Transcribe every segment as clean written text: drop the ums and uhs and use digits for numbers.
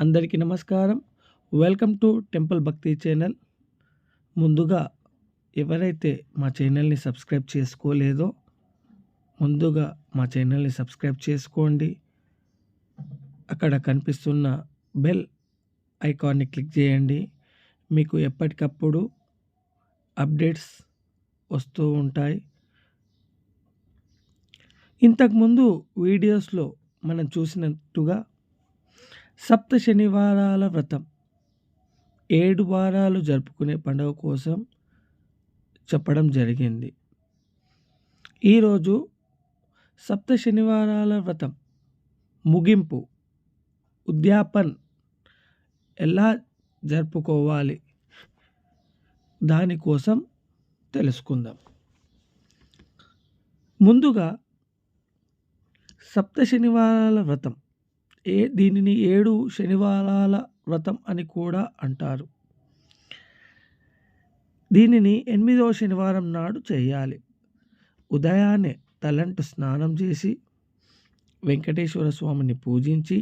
అందరికీ నమస్కారం. Welcome to temple భక్తి ఛానల్. ముందుగా ఎవరైతే మా ఛానల్‌ని సబ్స్క్రైబ్ చేసుకోలేదో, ముందుగా మా ఛానల్‌ని సబ్స్క్రైబ్ చేసుకోండి. అక్కడ కనిపిస్తున్న బెల్ ఐకాన్‌ని క్లిక్ చేయండి. మీకు ఎప్పటికప్పుడు అప్డేట్స్ వస్తూ ఉంటాయి. ఇంతకుముందు వీడియోస్‌లో మనం చూసినట్టుగా సప్త శనివారాల వ్రతం 7 వారాలు జరుపుకునే పండుగ కోసం చెప్పడం జరిగింది. ఈరోజు సప్త శనివారాల వ్రతం ముగింపు ఉద్యాపన్ ఎలా జరుపుకోవాలి దానికోసం తెలుసుకుందాం. ముందుగా సప్త శనివారాల వ్రతం దీనిని 7 శనివారాల వ్రతం అని కూడా అంటారు. దీనిని 8వ శనివారం నాడు చేయాలి. ఉదయాన్నే తలంటు స్నానం చేసి వెంకటేశ్వర స్వామిని పూజించి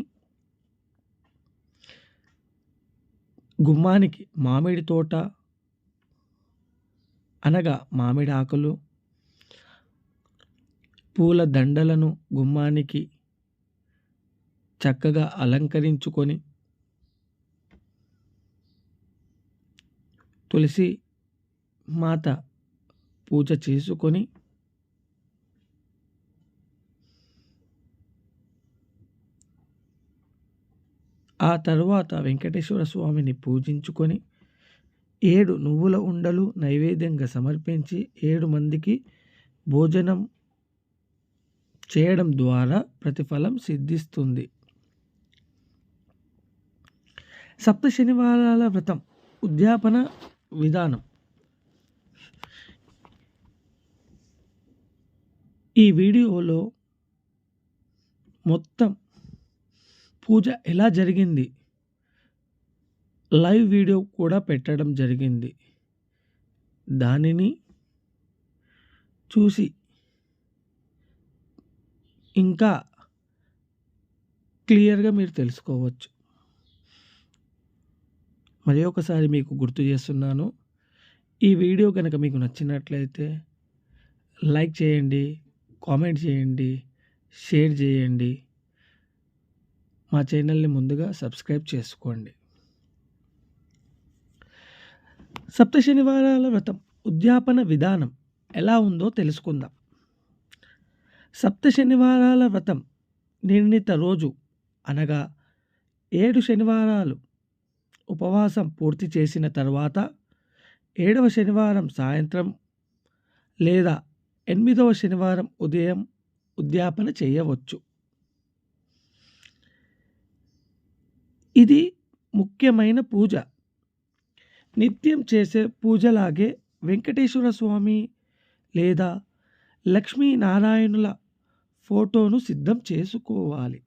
గుమ్మానికి మామిడి తోట అనగా మామిడి ఆకులు, పూల దండలను గుమ్మానికి చక్కగా అలంకరించుకొని తులసి మాత పూజ చేసుకొని ఆ తరువాత వెంకటేశ్వర స్వామిని పూజించుకొని 7 నువ్వుల ఉండలు నైవేద్యంగా సమర్పించి 7 మందికి భోజనం చేయడం ద్వారా ప్రతిఫలం సిద్ధిస్తుంది. సప్త శనివారాల వ్రతం ఉద్యాపన విధానం. ఈ వీడియోలో మొత్తం పూజ ఎలా జరిగింది లైవ్ వీడియో కూడా పెట్టడం జరిగింది. దానిని చూసి ఇంకా క్లియర్గా మీరు తెలుసుకోవచ్చు. మరి ఒకసారి మీకు గుర్తు చేస్తున్నాను, ఈ వీడియో కనుక మీకు నచ్చినట్లయితే లైక్ చేయండి, కామెంట్ చేయండి, షేర్ చేయండి. మా ఛానల్ని ముందుగా సబ్స్క్రైబ్ చేసుకోండి. సప్త శనివారాల వ్రతం ఉద్యాపన విధానం ఎలా ఉందో తెలుసుకుందాం. సప్త శనివారాల వ్రతం నిర్ణీత రోజు అనగా 7 శనివారాలు ఉపవాసం పూర్తి చేసిన తర్వాత 7వ శనివారం సాయంత్రం లేదా 8వ శనివారం ఉదయం ఉద్యాపన చేయవచ్చు. ఇది ముఖ్యమైన పూజ. నిత్యం చేసే పూజలాగే వెంకటేశ్వర స్వామి లేదా లక్ష్మీనారాయణుల ఫోటోను సిద్ధం చేసుకోవాలి.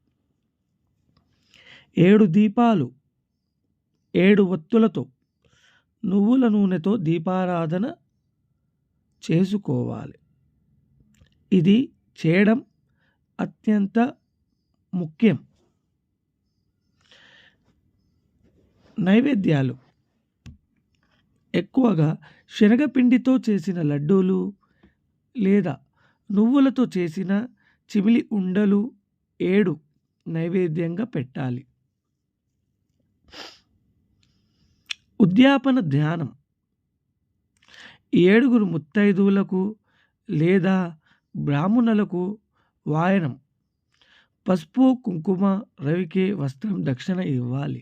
7 దీపాలు 7 ఒత్తులతో నువ్వుల నూనెతో దీపారాధన చేసుకోవాలి. ఇది చేయడం అత్యంత ముఖ్యం. నైవేద్యాలు ఎక్కువగా శనగపిండితో చేసిన లడ్డూలు లేదా నువ్వులతో చేసిన చిమిలి ఉండలు 7 నైవేద్యంగా పెట్టాలి. ఉద్యాపన ధ్యానం 7 ముత్తైదువులకు లేదా బ్రాహ్మణులకు వాయనం పసుపు కుంకుమ రవికే వస్త్రం దక్షిణ ఇవ్వాలి.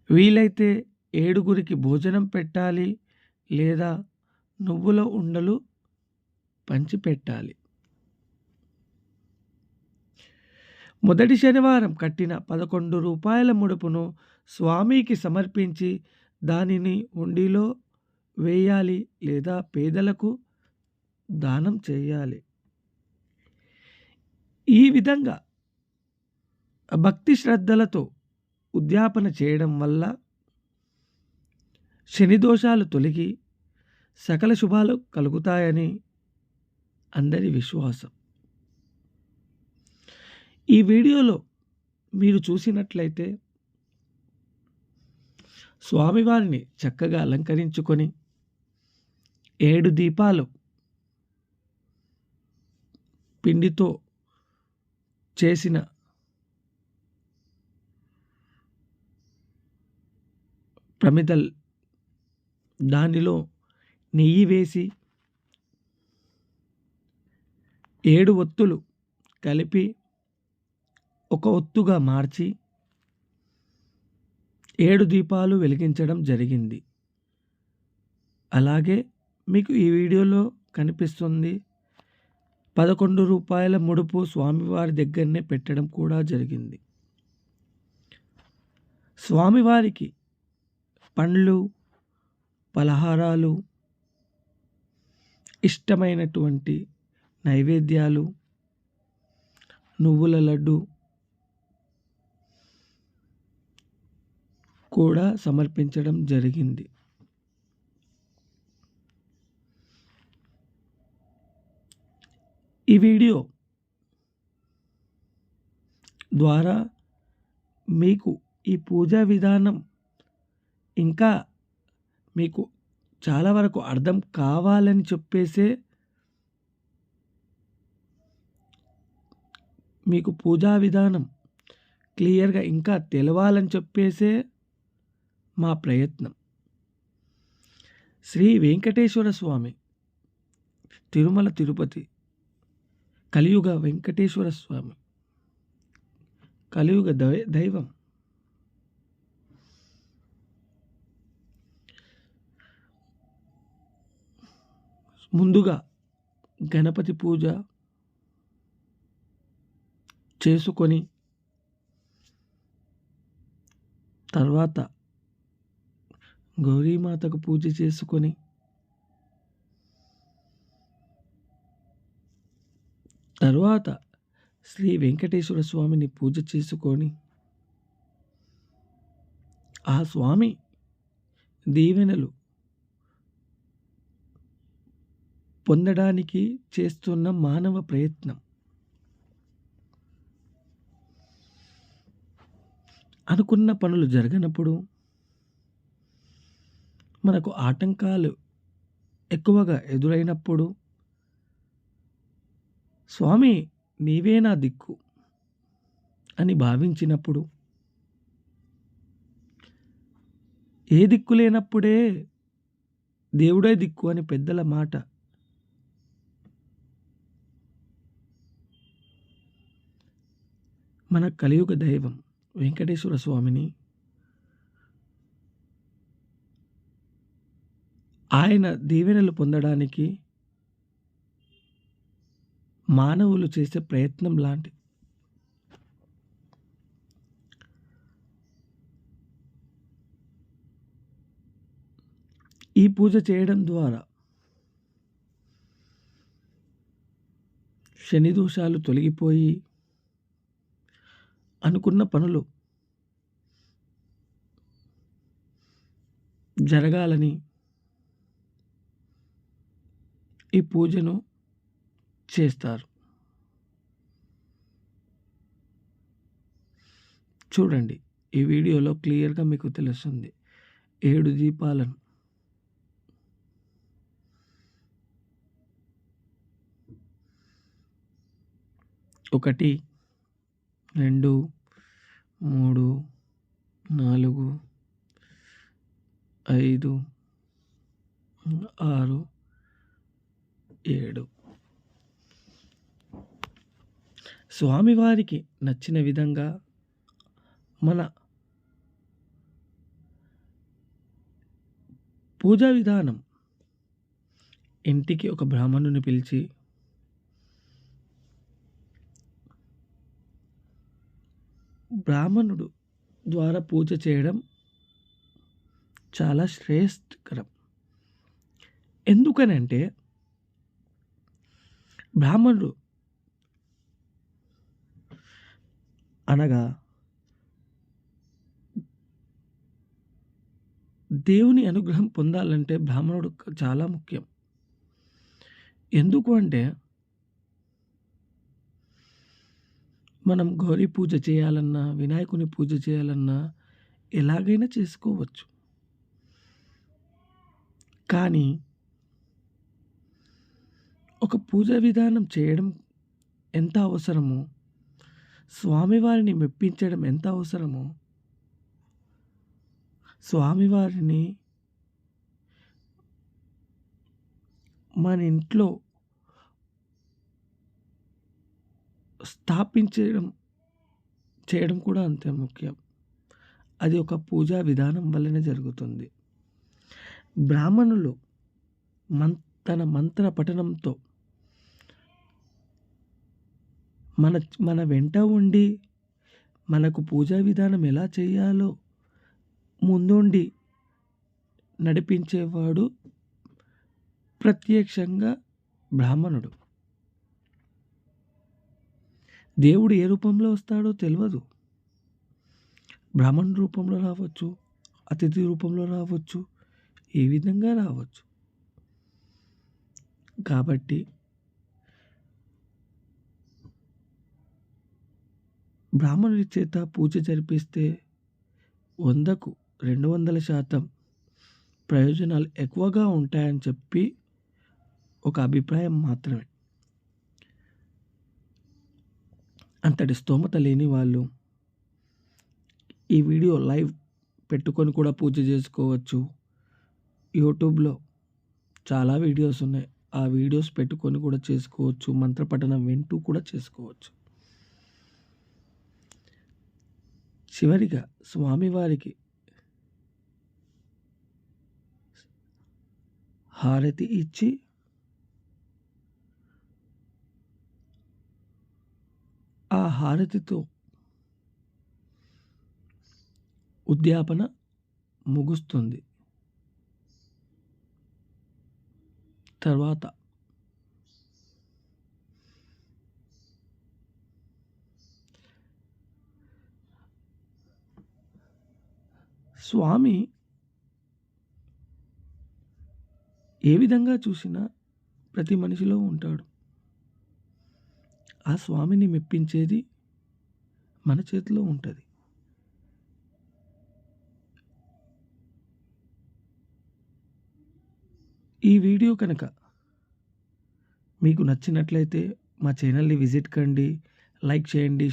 వీలైతే 7 భోజనం పెట్టాలి లేదా నువ్వుల ఉండలు పంచిపెట్టాలి. మొదటి శనివారం కట్టిన 11 రూపాయల ముడుపును స్వామికి సమర్పించి దానిని హుండీలో వేయాలి లేదా పేదలకు దానం చేయాలి. ఈ విధంగా భక్తి శ్రద్ధలతో ఉద్యాపన చేయడం వల్ల శని దోషాలు తొలగి సకల శుభాలు కలుగుతాయని అందరి విశ్వాసం. ఈ వీడియోలో మీరు చూసినట్లయితే స్వామివారిని చక్కగా అలంకరించుకొని 7 దీపాలు పిండితో చేసిన ప్రమిదల్ దానిలో నెయ్యి వేసి 7 ఒత్తులు కలిపి ఒక ఒత్తుగా మార్చి 7 దీపాలు వెలిగించడం జరిగింది. అలాగే మీకు ఈ వీడియోలో కనిపిస్తుంది 11 రూపాయల ముడుపు స్వామివారి దగ్గరనే పెట్టడం కూడా జరిగింది. స్వామివారికి పండ్లు, పలహారాలు, ఇష్టమైనటువంటి నైవేద్యాలు, నువ్వుల లడ్డు కూడా సమర్పించడం జరిగింది. ఈ వీడియో ద్వారా మీకు ఈ పూజా విధానం ఇంకా మీకు చాలా వరకు అర్థం కావాలని చెప్పేసే మీకు పూజా విధానం క్లియర్గా ఇంకా తెలవాలని చెప్పేసే మా ప్రయత్నం. శ్రీ వెంకటేశ్వర స్వామి తిరుమల తిరుపతి కలియుగ వెంకటేశ్వర స్వామి కలియుగ దైవం. ముందుగా గణపతి పూజ చేసుకొని తర్వాత గౌరీమాతకు పూజ చేసుకొని తర్వాత శ్రీ వెంకటేశ్వర స్వామిని పూజ చేసుకొని ఆ స్వామి దీవెనలు పొందడానికి చేస్తున్న మానవ ప్రయత్నం. అనుకున్న పనులు జరగనప్పుడు, మనకు ఆటంకాలు ఎక్కువగా ఎదురైనప్పుడు, స్వామి నీవే నా దిక్కు అని భావించినప్పుడు, ఏ దిక్కు లేనప్పుడే దేవుడే దిక్కు అని పెద్దల మాట. మన కలియుగ దైవం వెంకటేశ్వర స్వామిని ఆయన దీవెనలు పొందడానికి మానవులు చేసే ప్రయత్నం లాంటి. ఈ పూజ చేయడం ద్వారా శని దోషాలు తొలగిపోయి అనుకున్న పనులు జరగాలని ఈ పూజను చేస్తారు. చూడండి, ఈ వీడియోలో క్లియర్గా మీకు తెలుస్తుంది. 7 దీపాలను ఒకటి, 2, 3, 4, 5, 6, 7 స్వామివారికి నచ్చిన విధంగా మన పూజా విధానం. ఇంటికి ఒక బ్రాహ్మణుని పిలిచి బ్రాహ్మణుడు ద్వారా పూజ చేయడం చాలా శ్రేయస్కరం. ఎందుకనంటే బ్రాహ్మణుడు అనగా దేవుని అనుగ్రహం పొందాలంటే బ్రాహ్మణుడు చాలా ముఖ్యం. ఎందుకు అంటే మనం గౌరీ పూజ చేయాలన్నా, వినాయకుని పూజ చేయాలన్నా ఎలాగైనా చేసుకోవచ్చు. కానీ ఒక పూజా విధానం చేయడం ఎంత అవసరమో, స్వామివారిని మెప్పించడం ఎంత అవసరమో, స్వామివారిని మన ఇంట్లో స్థాపించడం చేయడం కూడా అంతే ముఖ్యం. అది ఒక పూజా విధానం వల్లనే జరుగుతుంది. బ్రాహ్మణులు తన మంత్ర పఠనంతో మన మన వెంట ఉండి మనకు పూజా విధానం ఎలా చేయాలో ముందుండి నడిపించేవాడు ప్రత్యక్షంగా బ్రాహ్మణుడు. దేవుడు ఏ రూపంలో వస్తాడో తెలవదు. బ్రాహ్మణుడి రూపంలో రావచ్చు, అతిథి రూపంలో రావచ్చు, ఏ విధంగా రావచ్చు. కాబట్టి బ్రాహ్మణుడి చేత పూజ జరిపిస్తే 100కు 200% ప్రయోజనాలు ఎక్కువగా ఉంటాయని చెప్పి ఒక అభిప్రాయం మాత్రమే. అంతటి స్తోమత లేని వాళ్ళు ఈ వీడియో లైవ్ పెట్టుకొని కూడా పూజ చేసుకోవచ్చు. యూట్యూబ్‌లో చాలా వీడియోస్ ఉన్నాయి. ఆ వీడియోస్ పెట్టుకొని కూడా చేసుకోవచ్చు. మంత్రపఠనం వింటూ కూడా చేసుకోవచ్చు. చివరిగా స్వామివారికి హారతి ఇచ్చి ఆ హారతితో ఉద్యాపన ముగుస్తుంది. తర్వాత స్వామి ఏ విధంగా చూసినా ప్రతి మనిషిలో ఉంటాడు. ఆ స్వామిని మెప్పించేది మన చేతిలో ఉంటది. ఈ వీడియో కనుక మీకు నచ్చినట్లయితే మా ఛానల్‌ని విజిట్ కండి, లైక్ చేయండి,